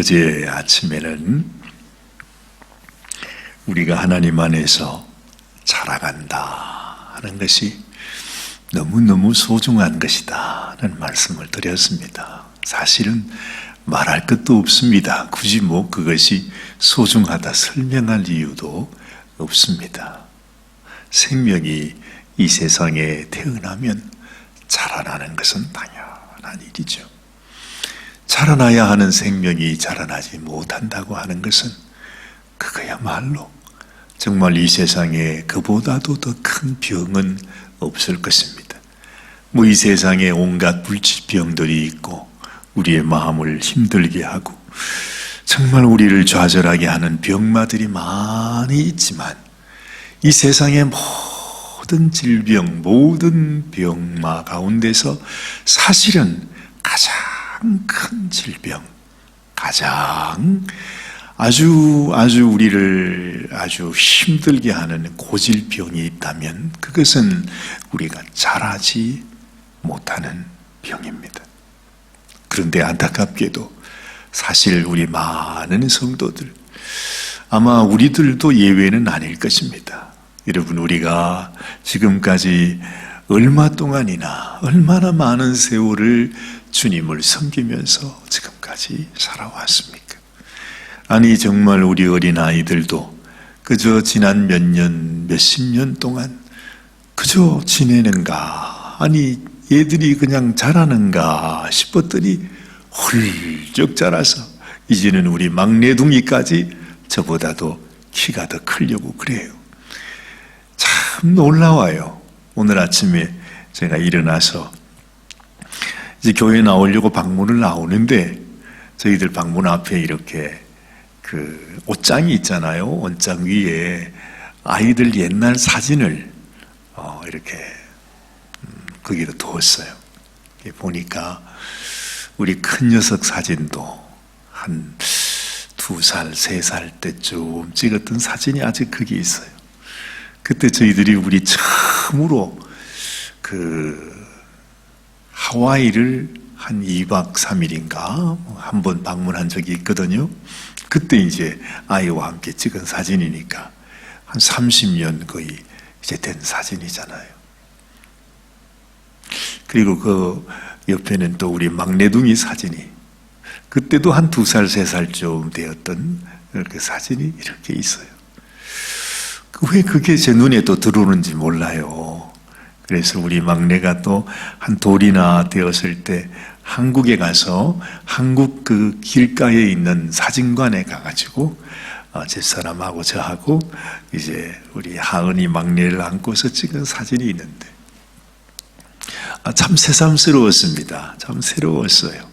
어제 아침에는 우리가 하나님 안에서 자라간다 하는 것이 너무너무 소중한 것이다 라는 말씀을 드렸습니다. 사실은 말할 것도 없습니다. 굳이 그것이 소중하다 설명할 이유도 없습니다. 생명이 이 세상에 태어나면 자라나는 것은 당연한 일이죠. 자라나야 하는 생명이 자라나지 못한다고 하는 것은 그거야말로 정말 이 세상에 그보다도 더 큰 병은 없을 것입니다. 이 세상에 온갖 불치병들이 있고 우리의 마음을 힘들게 하고 정말 우리를 좌절하게 하는 병마들이 많이 있지만 이 세상의 모든 질병, 모든 병마 가운데서 사실은 가장 큰 질병, 가장 아주 우리를 아주 힘들게 하는 고질병이 있다면 그것은 우리가 자라지 못하는 병입니다. 그런데 안타깝게도 사실 우리 많은 성도들, 아마 우리들도 예외는 아닐 것입니다. 여러분, 우리가 지금까지 얼마 동안이나 얼마나 많은 세월을 주님을 섬기면서 지금까지 살아왔습니까? 아니 정말 우리 어린아이들도 그저 지난 몇 년, 몇십 년 동안 그저 지내는가, 아니 얘들이 그냥 자라는가 싶었더니 훌쩍 자라서 이제는 우리 막내둥이까지 저보다도 키가 더 크려고 그래요. 참 놀라워요. 오늘 아침에 제가 일어나서 이제 교회 나오려고 방문을 나오는데 저희들 방문 앞에 이렇게 그 옷장이 있잖아요. 옷장 위에 아이들 옛날 사진을 이렇게 거기다 두었어요. 보니까 우리 큰 녀석 사진도 한 2살, 3살 때쯤 찍었던 사진이 아직 거기 있어요. 그때 저희들이 우리 처음으로 하와이를 한 2박 3일인가 한 번 방문한 적이 있거든요. 그때 이제 아이와 함께 찍은 사진이니까 한 30년 거의 이제 된 사진이잖아요. 그리고 그 옆에는 또 우리 막내둥이 사진이 그때도 한 2살, 3살쯤 되었던 그 사진이 이렇게 있어요. 왜 그게 제 눈에 또 들어오는지 몰라요. 그래서 우리 막내가 또 한 돌이나 되었을 때 한국에 가서 한국 그 길가에 있는 사진관에 가가지고 집사람하고 저하고 이제 우리 하은이 막내를 안고서 찍은 사진이 있는데 참 새삼스러웠습니다. 참 새로웠어요.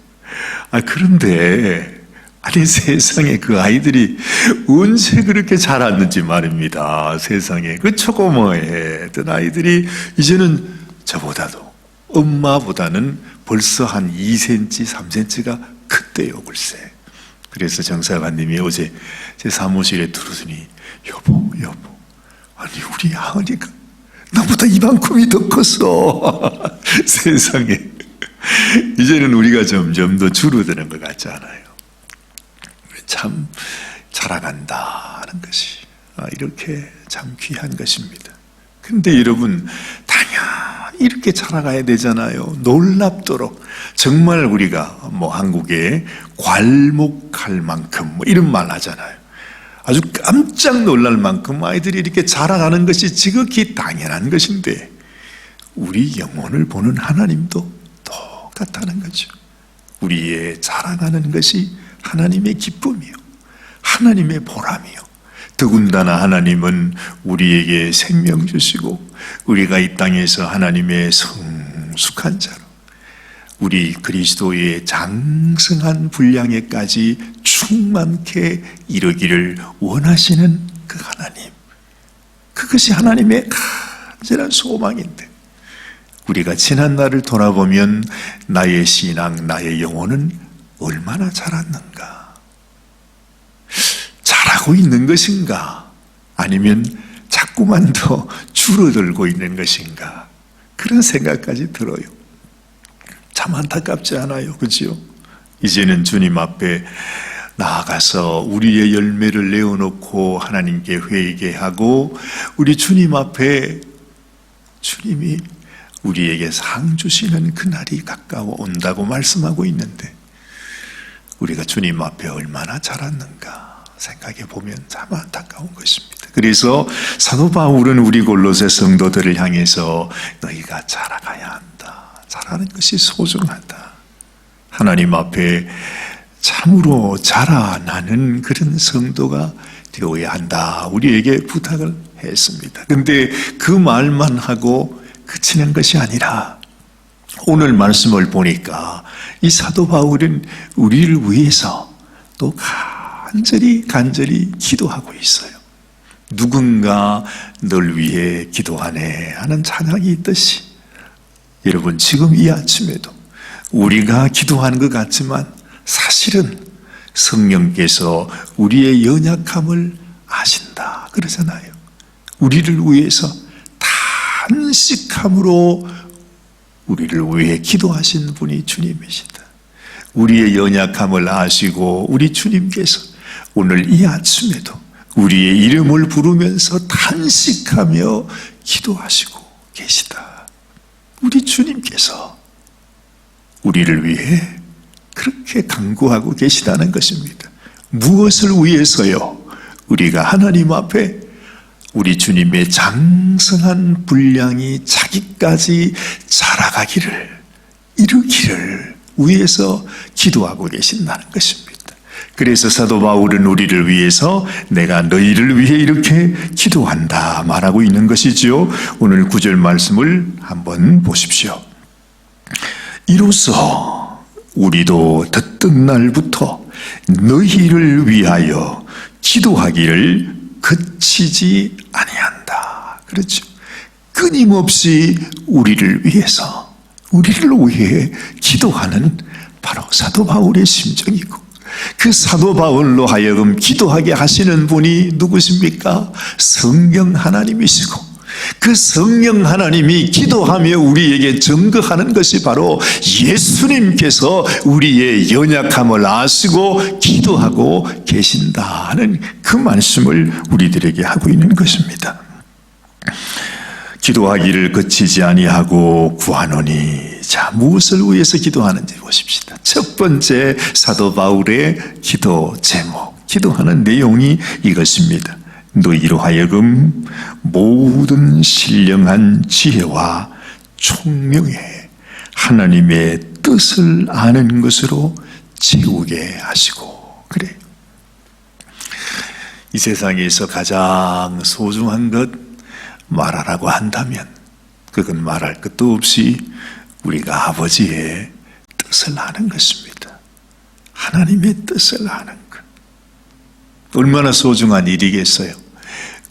그런데 아니 세상에 그 아이들이 언제 그렇게 자랐는지 말입니다. 세상에 그 초고모했던 아이들이 이제는 저보다도 엄마보다는 벌써 한 2cm, 3cm가 컸대요, 글쎄. 그래서 정사관님이 어제 제 사무실에 들어오더니 여보 아니 우리 하은이가 나보다 이만큼이 더 컸어. 세상에 이제는 우리가 점점 더 줄어드는 것 같지 않아요? 참 자라간다는 것이 이렇게 참 귀한 것입니다. 근데 여러분 당연히 이렇게 자라가야 되잖아요. 놀랍도록 정말 우리가 한국에 괄목할 만큼 이런 말 하잖아요. 아주 깜짝 놀랄 만큼 아이들이 이렇게 자라가는 것이 지극히 당연한 것인데 우리 영혼을 보는 하나님도 똑같다는 거죠. 우리의 자라가는 것이 하나님의 기쁨이요, 하나님의 보람이요. 더군다나 하나님은 우리에게 생명 주시고 우리가 이 땅에서 하나님의 성숙한 자로 우리 그리스도의 장성한 분량에까지 충만케 이르기를 원하시는 그 하나님, 그것이 하나님의 간절한 소망인데 우리가 지난 날을 돌아보면 나의 신앙, 나의 영혼은 얼마나 자랐는가? 자라고 있는 것인가? 아니면 자꾸만 더 줄어들고 있는 것인가? 그런 생각까지 들어요. 참 안타깝지 않아요? 그렇죠? 이제는 주님 앞에 나아가서 우리의 열매를 내어놓고 하나님께 회개하고 우리 주님 앞에 주님이 우리에게 상 주시는 그날이 가까워 온다고 말씀하고 있는데 우리가 주님 앞에 얼마나 자랐는가 생각해 보면 참 안타까운 것입니다. 그래서 사도 바울은 우리 골로새 성도들을 향해서 너희가 자라가야 한다. 자라는 것이 소중하다. 하나님 앞에 참으로 자라나는 그런 성도가 되어야 한다. 우리에게 부탁을 했습니다. 그런데 그 말만 하고 그치는 것이 아니라 오늘 말씀을 보니까 이 사도 바울은 우리를 위해서 또 간절히 기도하고 있어요. 누군가 널 위해 기도하네 하는 찬양이 있듯이 여러분 지금 이 아침에도 우리가 기도하는 것 같지만 사실은 성령께서 우리의 연약함을 아신다 그러잖아요. 우리를 위해서 단식함으로 우리를 위해 기도하신 분이 주님이시다. 우리의 연약함을 아시고 우리 주님께서 오늘 이 아침에도 우리의 이름을 부르면서 탄식하며 기도하시고 계시다. 우리 주님께서 우리를 위해 그렇게 간구하고 계시다는 것입니다. 무엇을 위해서요? 우리가 하나님 앞에 우리 주님의 장성한 분량이 자기까지 자라가기를 이루기를 위해서 기도하고 계신다는 것입니다. 그래서 사도 바울은 우리를 위해서 내가 너희를 위해 이렇게 기도한다 말하고 있는 것이지요. 오늘 9절 말씀을 한번 보십시오. 이로써 우리도 듣던 날부터 너희를 위하여 기도하기를 그치지 아니한다. 그렇죠. 끊임없이 우리를 위해서 우리를 위해 기도하는 바로 사도 바울의 심정이고 그 사도 바울로 하여금 기도하게 하시는 분이 누구십니까? 성령 하나님이시고 그 성령 하나님이 기도하며 우리에게 증거하는 것이 바로 예수님께서 우리의 연약함을 아시고 기도하고 계신다 하는 그 말씀을 우리들에게 하고 있는 것입니다. 기도하기를 그치지 아니하고 구하노니 자 무엇을 위해서 기도하는지 보십시다. 첫 번째 사도 바울의 기도 제목, 기도하는 내용이 이것입니다. 너희로 하여금 모든 신령한 지혜와 총명에 하나님의 뜻을 아는 것으로 채우게 하시고 그래요. 이 세상에서 가장 소중한 것 말하라고 한다면 그건 말할 것도 없이 우리가 아버지의 뜻을 아는 것입니다. 하나님의 뜻을 아는 것. 얼마나 소중한 일이겠어요.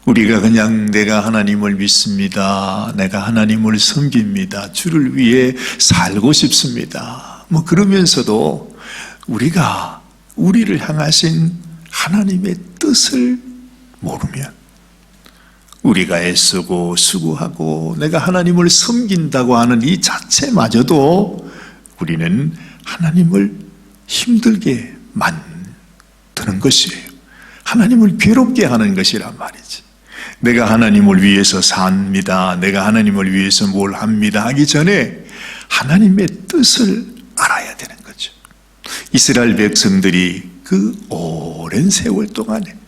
우리가 그냥 내가 하나님을 믿습니다. 내가 하나님을 섬깁니다. 주를 위해 살고 싶습니다. 뭐 그러면서도 우리가 우리를 향하신 하나님의 뜻을 모르면 우리가 애쓰고 수고하고 내가 하나님을 섬긴다고 하는 이 자체마저도 우리는 하나님을 힘들게 만드는 것이에요. 하나님을 괴롭게 하는 것이란 말이지. 내가 하나님을 위해서 삽니다. 내가 하나님을 위해서 뭘 합니다. 하기 전에 하나님의 뜻을 알아야 되는 거죠. 이스라엘 백성들이 그 오랜 세월 동안에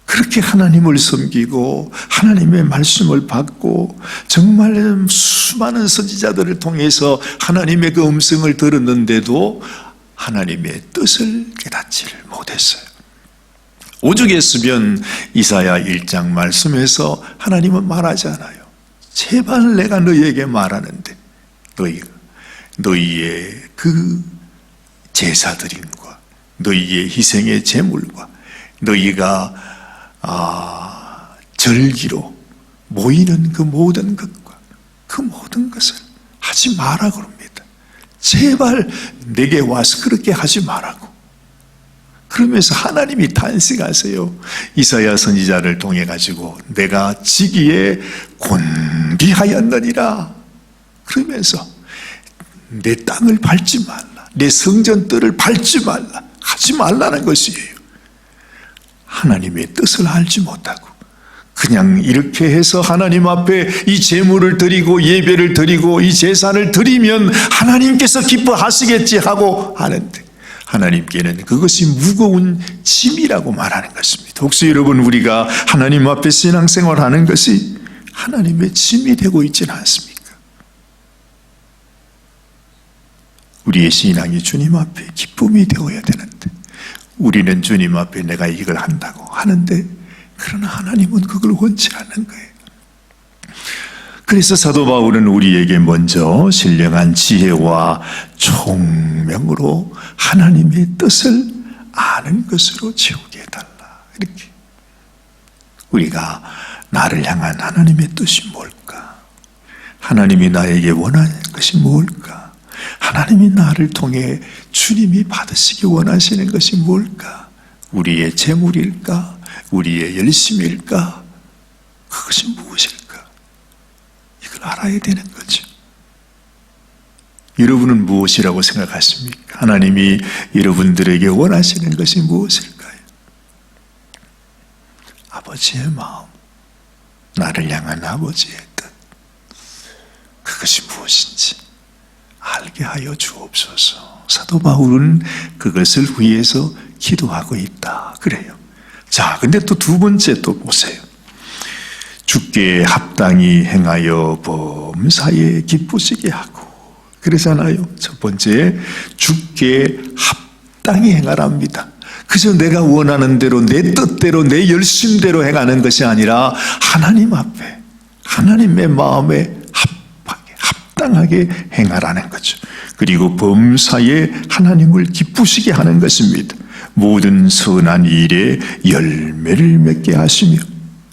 그렇게 하나님을 섬기고 하나님의 말씀을 받고 정말 수많은 선지자들을 통해서 하나님의 그 음성을 들었는데도 하나님의 뜻을 깨닫지를 못했어요. 오죽했으면 이사야 1장 말씀에서 하나님은 말하지 않아요. 제발 내가 너희에게 말하는데 너희의 그 제사드림과 너희의 희생의 제물과 너희가 절기로 모이는 그 모든 것과 그 모든 것을 하지 마라 그럽니다. 제발 내게 와서 그렇게 하지 마라고. 그러면서 하나님이 탄식하세요. 이사야 선지자를 통해 가지고 내가 지기에 곤비하였느니라. 그러면서 내 땅을 밟지 말라. 내 성전들을 밟지 말라. 하지 말라는 것이에요. 하나님의 뜻을 알지 못하고 그냥 이렇게 해서 하나님 앞에 이 제물을 드리고 예배를 드리고 이 제사를 드리면 하나님께서 기뻐하시겠지 하고 하는데, 하나님께는 그것이 무거운 짐이라고 말하는 것입니다. 혹시 여러분, 우리가 하나님 앞에 신앙생활하는 것이 하나님의 짐이 되고 있지는 않습니까? 우리의 신앙이 주님 앞에 기쁨이 되어야 되는데, 우리는 주님 앞에 내가 이걸 한다고 하는데, 그러나 하나님은 그걸 원치 않는 거예요. 그래서 사도 바울은 우리에게 먼저 신령한 지혜와 총명으로 하나님의 뜻을 아는 것으로 채우게 해달라. 이렇게. 우리가 나를 향한 하나님의 뜻이 뭘까? 하나님이 나에게 원하는 것이 뭘까? 하나님이 나를 통해 주님이 받으시기 원하시는 것이 뭘까? 우리의 재물일까? 우리의 열심일까? 그것이 무엇일까? 이걸 알아야 되는 거죠. 여러분은 무엇이라고 생각하십니까? 하나님이 여러분들에게 원하시는 것이 무엇일까요? 아버지의 마음, 나를 향한 아버지의 뜻, 그것이 무엇인지 알게 하여 주옵소서. 사도 바울은 그것을 위해서 기도하고 있다 그래요. 자, 근데 또 두 번째 또 보세요. 주께 합당히 행하여 범사에 기쁘시게 하고, 그러잖아요. 첫 번째, 주께 합당히 행하랍니다. 그저 내가 원하는 대로, 내 뜻대로, 내 열심대로 행하는 것이 아니라 하나님 앞에, 하나님의 마음에 합당하게 행하라는 거죠. 그리고 범사에 하나님을 기쁘시게 하는 것입니다. 모든 선한 일에 열매를 맺게 하시며,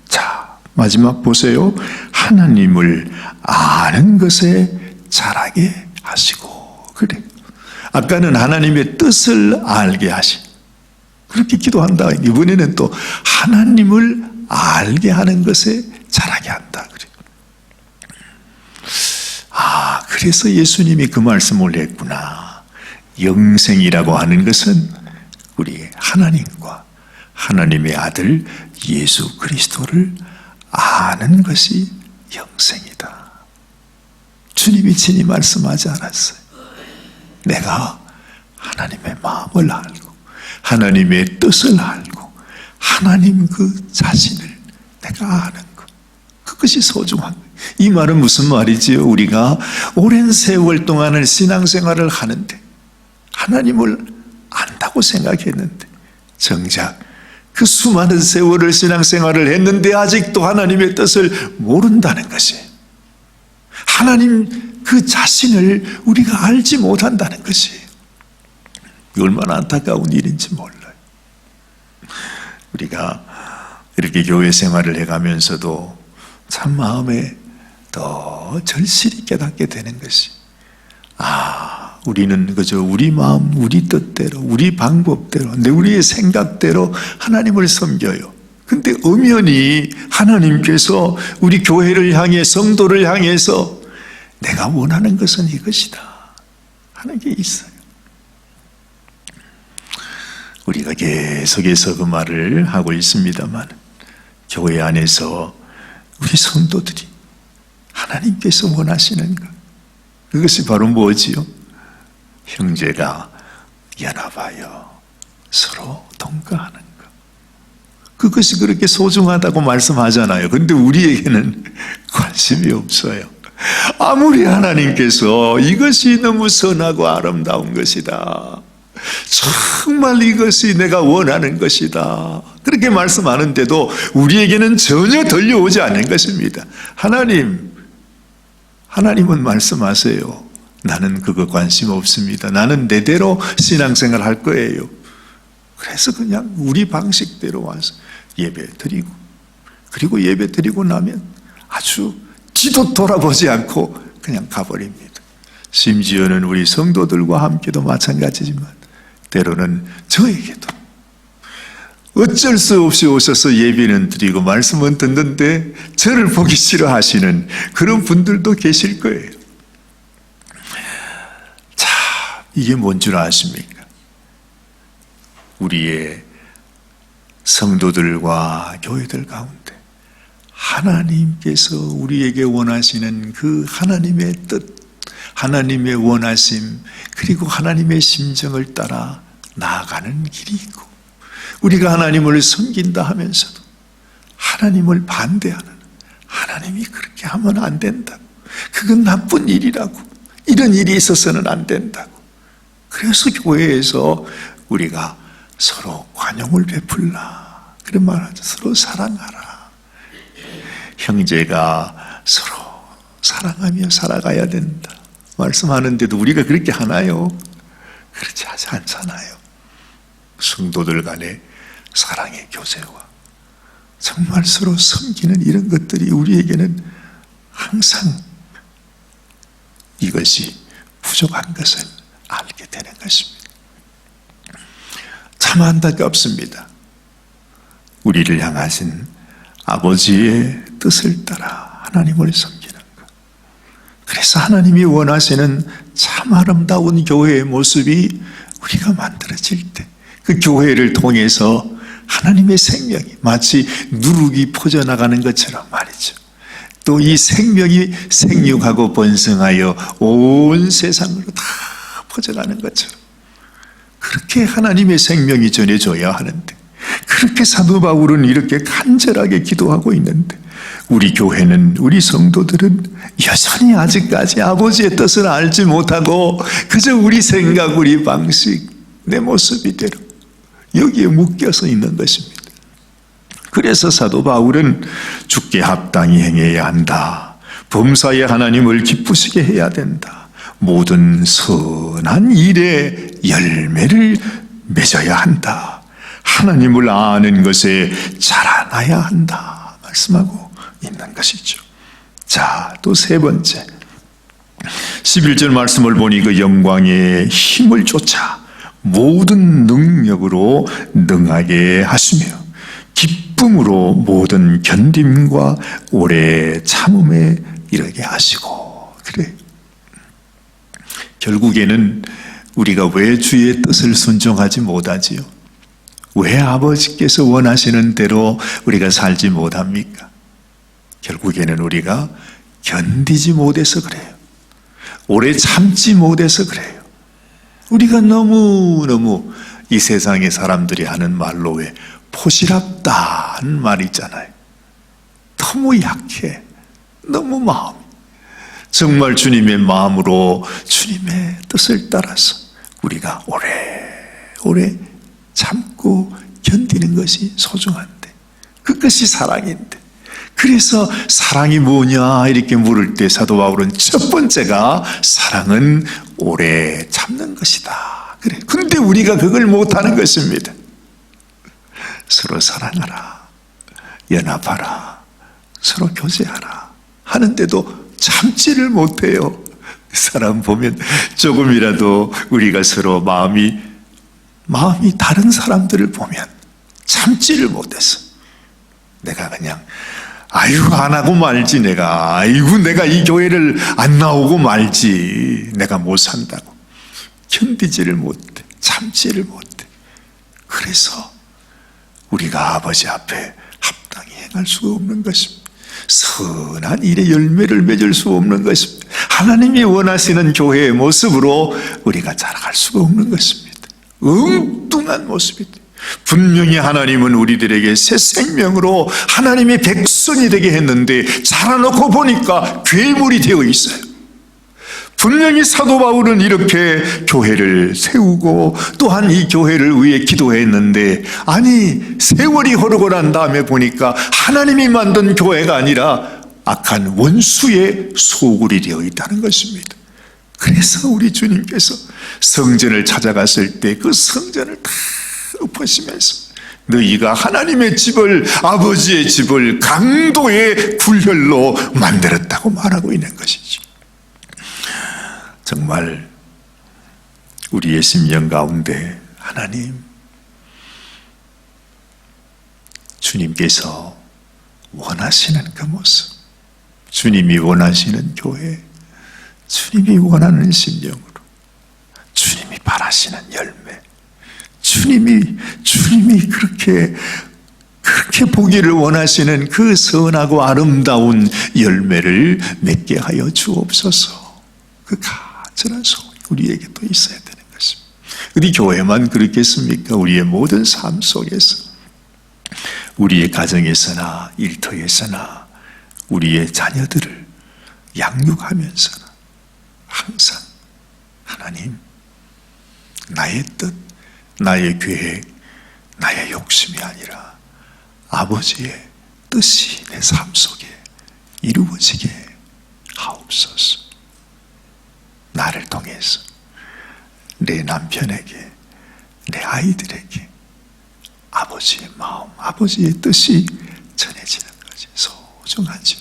자, 마지막 보세요. 하나님을 아는 것에 자라게 하시고, 그래요. 아까는 하나님의 뜻을 알게 하시, 그렇게 기도한다. 이번에는 또 하나님을 알게 하는 것에 자라게 한다. 그래요. 아, 그래서 예수님이 그 말씀을 했구나. 영생이라고 하는 것은 우리 하나님과 하나님의 아들 예수 그리스도를 아는 것이 영생이다. 주님이 친히 말씀하지 않았어요. 내가 하나님의 마음을 알고 하나님의 뜻을 알고 하나님 그 자신을 내가 아는 것, 그것이 소중한 거예요. 이 말은 무슨 말이지요? 우리가 오랜 세월 동안을 신앙생활을 하는데 하나님을 안다고 생각했는데, 정작 그 수많은 세월을 신앙생활을 했는데 아직도 하나님의 뜻을 모른다는 것이에요. 하나님 그 자신을 우리가 알지 못한다는 것이에요. 얼마나 안타까운 일인지 몰라요. 우리가 이렇게 교회 생활을 해가면서도 참 마음에 더 절실히 깨닫게 되는 것이, 우리는 그저 우리 마음, 우리 뜻대로, 우리 방법대로, 우리의 생각대로 하나님을 섬겨요. 근데 엄연히 하나님께서 우리 교회를 향해, 성도를 향해서 내가 원하는 것은 이것이다 하는 게 있어요. 우리가 계속해서 그 말을 하고 있습니다만, 교회 안에서 우리 성도들이 하나님께서 원하시는 것, 그것이 바로 뭐지요? 형제가 연합하여 서로 동거하는 것. 그것이 그렇게 소중하다고 말씀하잖아요. 근데 우리에게는 관심이 없어요. 아무리 하나님께서 이것이 너무 선하고 아름다운 것이다, 정말 이것이 내가 원하는 것이다, 그렇게 말씀하는데도 우리에게는 전혀 들려오지 않는 것입니다. 하나님은 말씀하세요. 나는 그거 관심 없습니다. 나는 내대로 신앙생활 할 거예요. 그래서 그냥 우리 방식대로 와서 예배 드리고, 그리고 예배 드리고 나면 아주 뒤도 돌아보지 않고 그냥 가버립니다. 심지어는 우리 성도들과 함께도 마찬가지지만 때로는 저에게도 어쩔 수 없이 오셔서 예배는 드리고 말씀은 듣는데 저를 보기 싫어하시는 그런 분들도 계실 거예요. 자, 이게 뭔 줄 아십니까? 우리의 성도들과 교회들 가운데 하나님께서 우리에게 원하시는 그 하나님의 뜻, 하나님의 원하심, 그리고 하나님의 심정을 따라 나아가는 길이 있고, 우리가 하나님을 섬긴다 하면서도 하나님을 반대하는, 하나님이 그렇게 하면 안 된다고, 그건 나쁜 일이라고, 이런 일이 있어서는 안 된다고. 그래서 교회에서 우리가 서로 관용을 베풀라, 그런 말하죠. 서로 사랑하라. 형제가 서로 사랑하며 살아가야 된다 말씀하는데도 우리가 그렇게 하나요? 그렇지 하지 않잖아요. 성도들 간의 사랑의 교제와 정말 서로 섬기는 이런 것들이 우리에게는 항상 이것이 부족한 것을 알게 되는 것입니다. 참 안타깝습니다. 우리를 향하신 아버지의 뜻을 따라 하나님을 섬기는 것. 그래서 하나님이 원하시는 참 아름다운 교회의 모습이 우리가 만들어질 때, 그 교회를 통해서 하나님의 생명이 마치 누룩이 퍼져나가는 것처럼 말이죠. 또 이 생명이 생육하고 번성하여 온 세상으로 다 퍼져가는 것처럼 그렇게 하나님의 생명이 전해져야 하는데, 그렇게 사도 바울은 이렇게 간절하게 기도하고 있는데, 우리 교회는, 우리 성도들은 여전히 아직까지 아버지의 뜻을 알지 못하고 그저 우리 생각, 우리 방식, 내 모습 이대로 여기에 묶여서 있는 것입니다. 그래서 사도 바울은 주께 합당히 행해야 한다, 범사에 하나님을 기쁘시게 해야 된다, 모든 선한 일에 열매를 맺어야 한다, 하나님을 아는 것에 자라나야 한다 말씀하고 있는 것이죠. 자, 또 세 번째 11절 말씀을 보니 그 영광의 힘을 쫓아 모든 능력으로 능하게 하시며 기쁨으로 모든 견딤과 오래 참음에 이르게 하시고. 그래, 결국에는 우리가 왜 주의 뜻을 순종하지 못하지요? 왜 아버지께서 원하시는 대로 우리가 살지 못합니까? 결국에는 우리가 견디지 못해서 그래요. 오래 참지 못해서 그래요. 우리가 너무 이 세상의 사람들이 하는 말로 왜 포시랍다는 말이 있잖아요. 너무 약해. 너무 마음이. 정말 주님의 마음으로 주님의 뜻을 따라서 우리가 오래 참고 견디는 것이 소중한데, 그것이 사랑인데, 그래서 사랑이 뭐냐 이렇게 물을 때 사도 바울은 첫 번째가 사랑은 오래 참는 것이다. 그래. 근데 우리가 그걸 못하는 것입니다. 서로 사랑하라, 연합하라, 서로 교제하라 하는데도 참지를 못해요. 사람 보면 조금이라도 우리가 서로 마음이 다른 사람들을 보면 참지를 못해서 내가 그냥 안 하고 말지, 내가 이 교회를 안 나오고 말지, 내가 못 산다고 견디지를 못해, 참지를 못해. 그래서 우리가 아버지 앞에 합당히 행할 수가 없는 것입니다. 선한 일의 열매를 맺을 수 없는 것입니다. 하나님이 원하시는 교회의 모습으로 우리가 자라갈 수가 없는 것입니다. 엉뚱한 모습입니다. 분명히 하나님은 우리들에게 새 생명으로 하나님의 백성이 되게 했는데 자라놓고 보니까 괴물이 되어 있어요. 분명히 사도 바울은 이렇게 교회를 세우고 또한 이 교회를 위해 기도했는데, 아니 세월이 흐르고 난 다음에 보니까 하나님이 만든 교회가 아니라 악한 원수의 소굴이 되어 있다는 것입니다. 그래서 우리 주님께서 성전을 찾아갔을 때 그 성전을 다 엎으시면서 너희가 하나님의 집을, 아버지의 집을 강도의 굴혈로 만들었다고 말하고 있는 것이죠. 정말 우리의 심령 가운데 하나님, 주님께서 원하시는 그 모습, 주님이 원하시는 교회, 주님이 원하는 심령으로, 주님이 바라시는 열매, 주님이 그렇게 보기를 원하시는 그 선하고 아름다운 열매를 맺게 하여 주옵소서. 그 간절한 소원이 우리에게 또 있어야 되는 것입니다. 우리 교회만 그렇겠습니까? 우리의 모든 삶 속에서, 우리의 가정에서나 일터에서나 우리의 자녀들을 양육하면서나 항상 하나님, 나의 뜻, 나의 계획, 나의 욕심이 아니라 아버지의 뜻이 내 삶 속에 이루어지게 하옵소서. 나를 통해서 내 남편에게, 내 아이들에게 아버지의 마음, 아버지의 뜻이 전해지는 것이 소중하죠.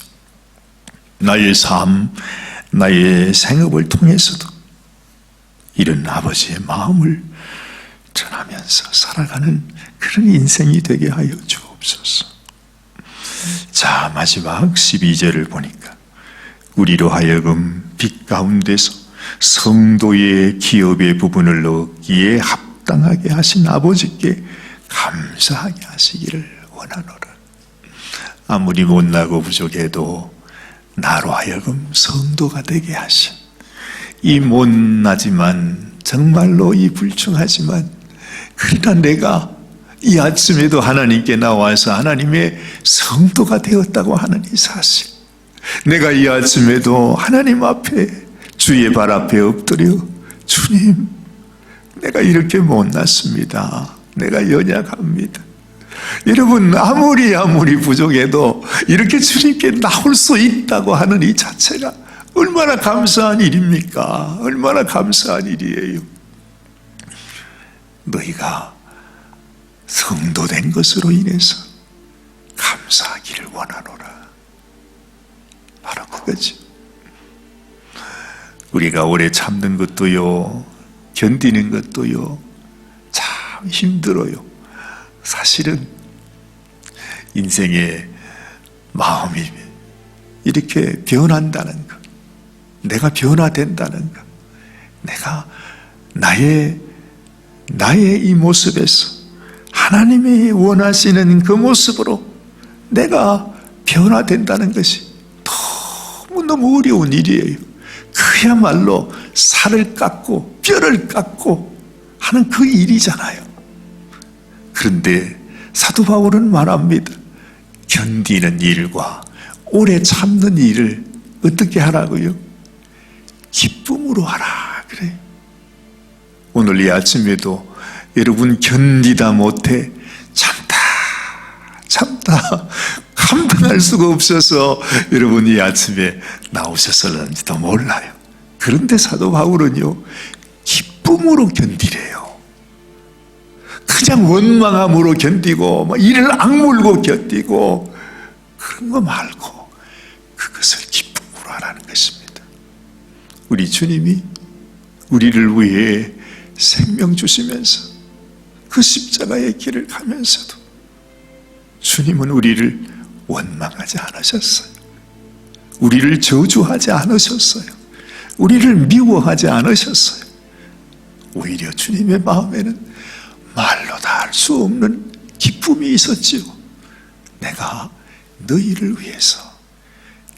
나의 삶, 나의 생업을 통해서도 이런 아버지의 마음을 전하면서 살아가는 그런 인생이 되게 하여 주옵소서. 자, 마지막 12절을 보니까 우리로 하여금 빛 가운데서 성도의 기업의 부분을 얻기에 합당하게 하신 아버지께 감사하게 하시기를 원하노라. 아무리 못나고 부족해도 나로 하여금 성도가 되게 하신, 이 못나지만 정말로 이 불충하지만 그러나 내가 이 아침에도 하나님께 나와서 하나님의 성도가 되었다고 하는 이 사실, 내가 이 아침에도 하나님 앞에 주의 발 앞에 엎드려 주님, 내가 이렇게 못났습니다. 내가 연약합니다. 여러분, 아무리 부족해도 이렇게 주님께 나올 수 있다고 하는 이 자체가 얼마나 감사한 일입니까? 얼마나 감사한 일이에요. 너희가 성도된 것으로 인해서 감사하기를 원하노라. 바로 그거지. 우리가 오래 참는 것도요, 견디는 것도요, 참 힘들어요. 사실은 인생의 마음이 이렇게 변한다는 것, 내가 변화된다는 것, 내가 나의 이 모습에서 하나님이 원하시는 그 모습으로 내가 변화된다는 것이 너무너무 어려운 일이에요. 그야말로 살을 깎고 뼈를 깎고 하는 그 일이잖아요. 그런데 사도 바울은 말합니다. 견디는 일과 오래 참는 일을 어떻게 하라고요? 기쁨으로 하라 그래요. 오늘 이 아침에도 여러분 견디다 못해 참다 감당할 수가 없어서 여러분 이 아침에 나오셨을는지도 몰라요. 그런데 사도 바울은요, 기쁨으로 견디래요. 그냥 원망함으로 견디고 이를 악물고 견디고 그런 거 말고 그것을 기쁨으로 하라는 것입니다. 우리 주님이 우리를 위해 생명 주시면서 그 십자가의 길을 가면서도 주님은 우리를 원망하지 않으셨어요. 우리를 저주하지 않으셨어요. 우리를 미워하지 않으셨어요. 오히려 주님의 마음에는 말로 다 할 수 없는 기쁨이 있었지요. 내가 너희를 위해서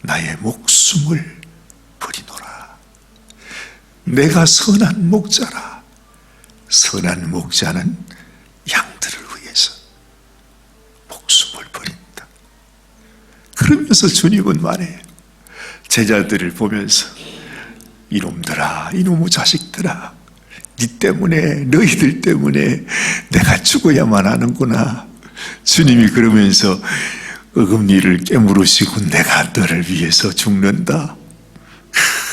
나의 목숨을 버리노라. 내가 선한 목자라. 선한 목자는 양들을 위해서 목숨을 버린다. 그러면서 주님은 말해요. 제자들을 보면서 이놈들아, 이놈의 자식들아, 네 때문에, 너희들 때문에 내가 죽어야만 하는구나. 주님이 그러면서 어금니를 깨물으시고 내가 너를 위해서 죽는다.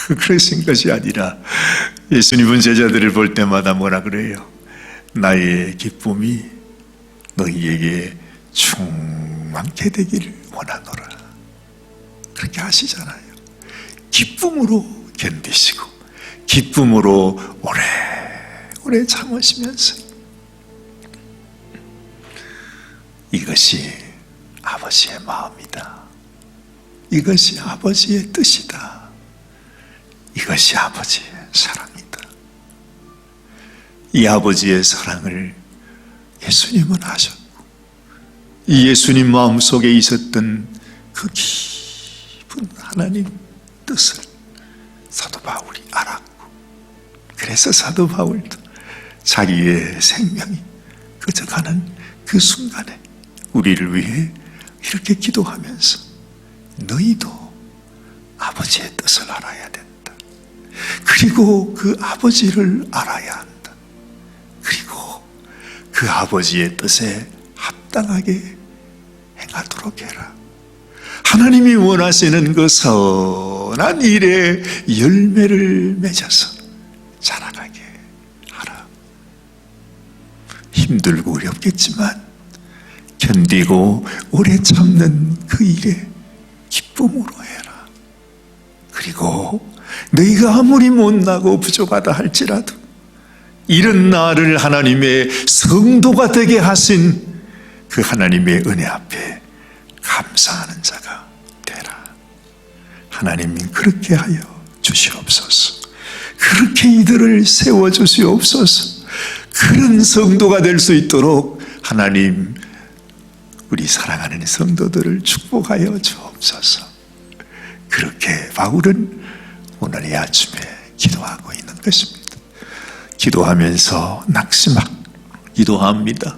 그러신 것이 아니라 예수님은 제자들을 볼 때마다 뭐라 그래요? 나의 기쁨이 너희에게 충만케 되기를 원하노라. 그렇게 하시잖아요. 기쁨으로 견디시고 기쁨으로 오래 참으시면서, 이것이 아버지의 마음이다. 이것이 아버지의 뜻이다. 이것이 아버지의 사랑이다. 이 아버지의 사랑을 예수님은 하셨고, 이 예수님 마음속에 있었던 그 깊은 하나님 뜻을 사도 바울이 알았고, 그래서 사도 바울도 자기의 생명이 꺼져가는 그 순간에 우리를 위해 이렇게 기도하면서 너희도 아버지의 뜻을 알아야 된다. 그리고 그 아버지를 알아야 한다. 그리고 그 아버지의 뜻에 합당하게 행하도록 해라. 하나님이 원하시는 그 선한 일의 열매를 맺어서 자라가게 하라. 힘들고 어렵겠지만 견디고 오래 참는 그 일에 기쁨으로 해라. 그리고 너희가 아무리 못나고 부족하다 할지라도 이런 나를 하나님의 성도가 되게 하신 그 하나님의 은혜 앞에 감사하는 자가 되라. 하나님 그렇게 하여 주시옵소서. 그렇게 이들을 세워주시옵소서. 그런 성도가 될 수 있도록 하나님 우리 사랑하는 성도들을 축복하여 주옵소서. 그렇게 바울은 오늘 이 아침에 기도하고 있는 것입니다. 기도하면서 기도합니다.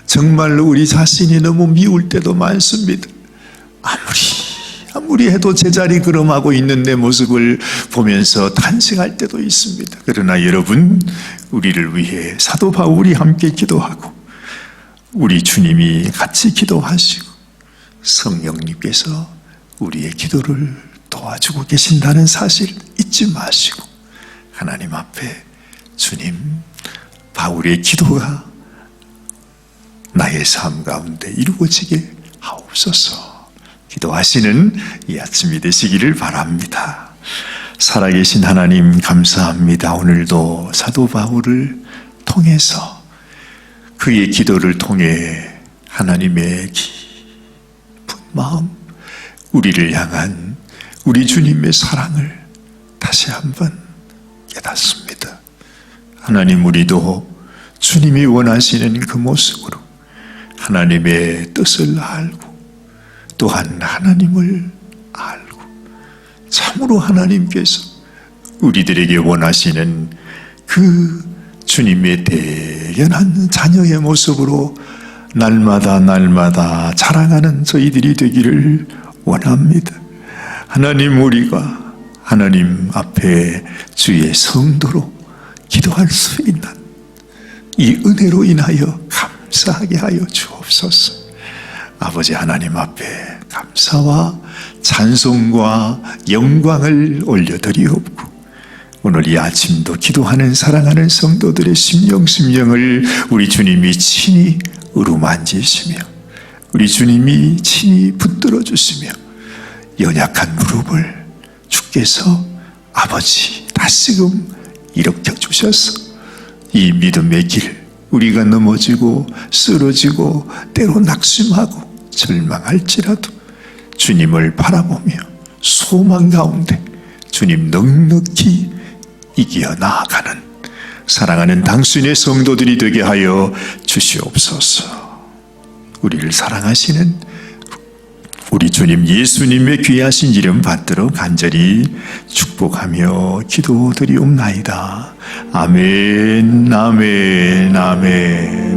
정말로 우리 자신이 너무 미울 때도 많습니다. 아무리 해도 제자리 걸음하고 있는 내 모습을 보면서 탄식할 때도 있습니다. 그러나 여러분, 우리를 위해 사도 바울이 함께 기도하고 우리 주님이 같이 기도하시고 성령님께서 우리의 기도를 도와주고 계신다는 사실 잊지 마시고 하나님 앞에 주님, 바울의 기도가 나의 삶 가운데 이루어지게 하옵소서. 기도하시는 이 아침이 되시기를 바랍니다. 살아계신 하나님 감사합니다. 오늘도 사도 바울을 통해서 그의 기도를 통해 하나님의 깊은 마음, 우리를 향한 우리 주님의 사랑을 다시 한번 깨닫습니다. 하나님, 우리도 주님이 원하시는 그 모습으로 하나님의 뜻을 알고 또한 하나님을 알고 참으로 하나님께서 우리들에게 원하시는 그 주님의 대견한 자녀의 모습으로 날마다 자라가는 저희들이 되기를 원합니다. 하나님, 우리가 하나님 앞에 주의 성도로 기도할 수 있는 이 은혜로 인하여 감사하게 하여 주옵소서. 아버지 하나님 앞에 감사와 찬송과 영광을 올려드리옵고 오늘 이 아침도 기도하는 사랑하는 성도들의 심령을 우리 주님이 친히 어루만지시며 우리 주님이 친히 붙들어 주시며 연약한 무릎을 주께서 아버지 다시금 일으켜 주셔서 이 믿음의 길, 우리가 넘어지고 쓰러지고 때로 낙심하고 절망할지라도 주님을 바라보며 소망 가운데 주님 넉넉히 이겨 나아가는 사랑하는 당신의 성도들이 되게 하여 주시옵소서. 우리를 사랑하시는 우리 주님 예수님의 귀하신 이름 받들어 간절히 축복하며 기도드리옵나이다. 아멘, 아멘, 아멘.